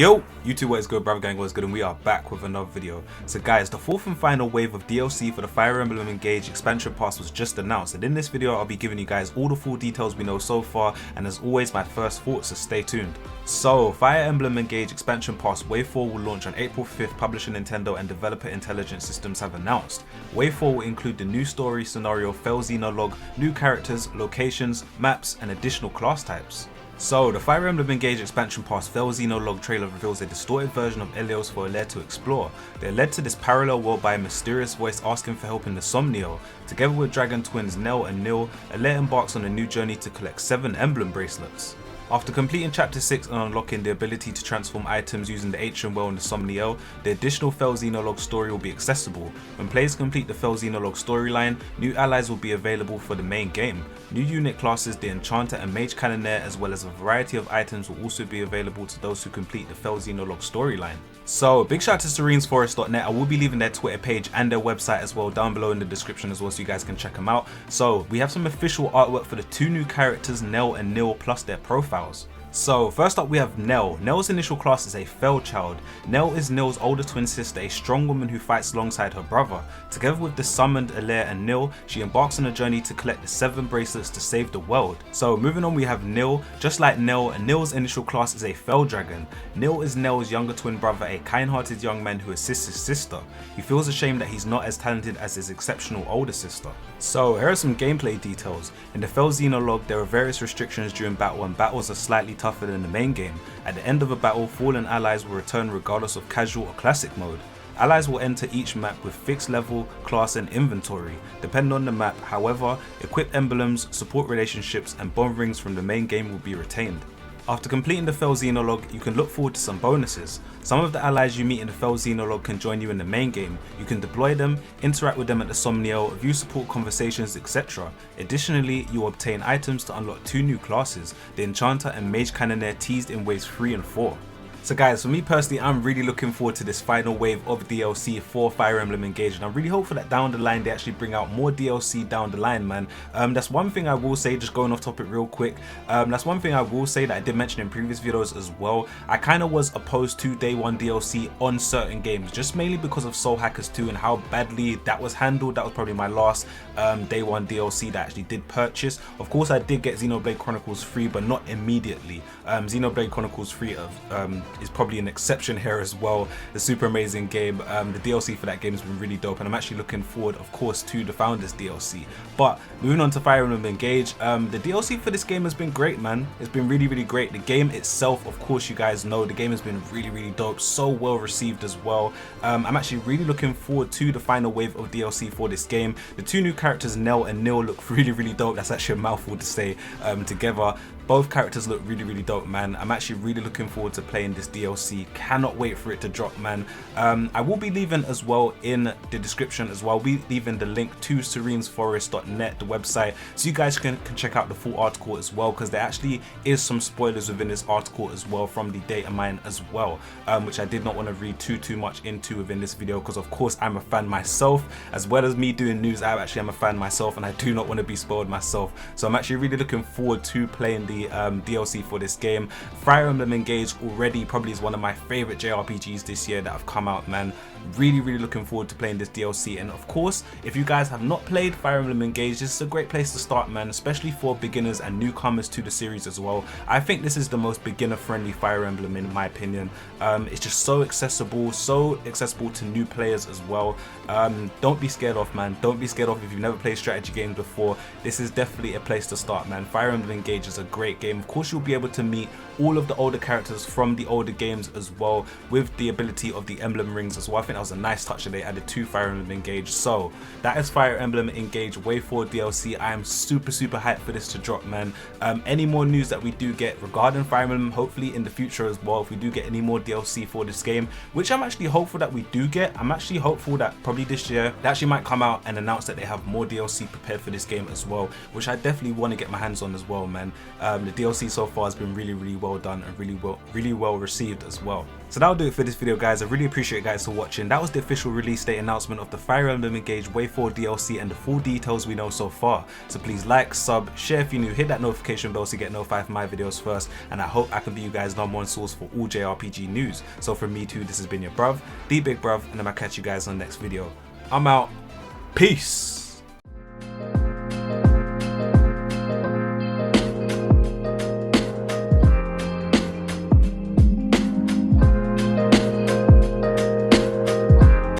Yo, YouTube, what is good, brother gang, what is good, and we are back with another video. So guys, the fourth and final wave of DLC for the Fire Emblem Engage expansion pass was just announced, and in this video I'll be giving you guys all the full details we know so far, and as always my first thoughts, so stay tuned. So Fire Emblem Engage expansion pass Wave 4 will launch on April 5th, publisher Nintendo and developer Intelligent Systems have announced. Wave 4 will include the new story scenario Xenologue, new characters, locations, maps, and additional class types. So, the Fire Emblem Engage expansion pass Xenologue trailer reveals a distorted version of Elios for Alere to explore. They're led to this parallel world by a mysterious voice asking for help in the Somnio. Together with dragon twins Nell and Nil, Alere embarks on a new journey to collect 7 emblem bracelets. After completing Chapter 6 and unlocking the ability to transform items using the Atrium Well and the Somnio, the additional Xenologue story will be accessible. When players complete the Xenologue storyline, new allies will be available for the main game. New unit classes, the Enchanter and Mage Cannonair, as well as a variety of items will also be available to those who complete the Xenologue storyline. So, big shout out to serenesforest.net. I will be leaving their Twitter page and their website as well down below in the description as well, so you guys can check them out. So, we have some official artwork for the 2 new characters, Nell and Nil, plus their profiles. So first up we have Nell. Nell's initial class is a Child. Nell is Nil's older twin sister, a strong woman who fights alongside her brother. Together with the summoned Alere and Nil, she embarks on a journey to collect the 7 bracelets to save the world. So moving on we have Nil. Just like Nell, Nil's initial class is a Dragon. Nil is Nell's younger twin brother, a kind-hearted young man who assists his sister. He feels ashamed that he's not as talented as his exceptional older sister. So here are some gameplay details. In the Xenologue there are various restrictions during battle, and battles are slightly tougher than the main game. At the end of a battle, fallen allies will return regardless of casual or classic mode. Allies will enter each map with fixed level, class and inventory, depending on the map. However, equipped emblems, support relationships and bond rings from the main game will be retained. After completing the Xenologue, you can look forward to some bonuses. Some of the allies you meet in the Xenologue can join you in the main game. You can deploy them, interact with them at the Somnio, view support conversations, etc. Additionally, you will obtain items to unlock 2 new classes, the Enchanter and Mage Cannonair teased in waves 3 and 4. So guys, for me personally, I'm really looking forward to this final wave of DLC for Fire Emblem Engage, and I'm really hopeful that down the line they actually bring out more DLC down the line, man. That's one thing I will say, just going off topic real quick, that's one thing I will say that I did mention in previous videos as well. I kind of was opposed to Day 1 DLC on certain games, just mainly because of Soul Hackers 2 and how badly that was handled. That was probably my last Day 1 DLC that I actually did purchase. Of course I did get Xenoblade Chronicles 3, but not immediately. Xenoblade Chronicles 3 is probably an exception here as well. A super amazing game. The DLC for that game has been really dope, and I'm actually looking forward, of course, to the Founders DLC. But moving on to Fire Emblem Engage, the DLC for this game has been great, man. It's been really great. The game itself, of course, you guys know the game has been really dope, so well received as well. I'm actually really looking forward to the final wave of DLC for this game. The 2 new characters, Nell and Nil, look really dope. That's actually a mouthful to say together. Both characters look really dope, man. I'm actually really looking forward to playing this DLC. Cannot wait for it to drop, man. I will be leaving as well in the description as well. We'll be leaving the link to serenesforest.net, the website, so you guys can check out the full article as well, because there actually is some spoilers within this article as well from the data mine as well, which I did not want to read too much into within this video, because of course I'm a fan myself. As well as me doing news, I actually am a fan myself, and I do not want to be spoiled myself. So I'm actually really looking forward to playing the DLC for this game. Fire Emblem Engage already probably is one of my favorite JRPGs this year that have come out, man. Really looking forward to playing this DLC. And of course, if you guys have not played Fire Emblem Engage, this is a great place to start, man, especially for beginners and newcomers to the series as well. I think this is the most beginner friendly Fire Emblem in my opinion. It's just so accessible to new players as well. Don't be scared off, man. Don't be scared off if you've never played strategy games before. This is definitely a place to start, man. Fire Emblem Engage is a great game. Of course, you'll be able to meet all of the older characters from the older games as well, with the ability of the emblem rings as well. I think that was a nice touch that they added to Fire Emblem Engage. So that is Fire Emblem Engage Wave 4 DLC. I am super hyped for this to drop, man. Any more news that we do get regarding Fire Emblem, hopefully in the future as well, if we do get any more DLC for this game, which I'm actually hopeful that we do get. I'm actually hopeful that probably this year they actually might come out and announce that they have more DLC prepared for this game as well, which I definitely want to get my hands on as well, man. The DLC so far has been really well well done and really well received as well. So that'll do it for this video, guys. I really appreciate you guys for watching. That was the official release date announcement of the Fire Emblem Engage Wave 4 DLC and the full details we know so far. So please like, sub, share if you're new, hit that notification bell to get notified for my videos first, and I hope I can be you guys' #1 source for all JRPG news. So from me too, this has been your bruv, the big bruv, and I'm gonna catch you guys on the next video. I'm out. Peace.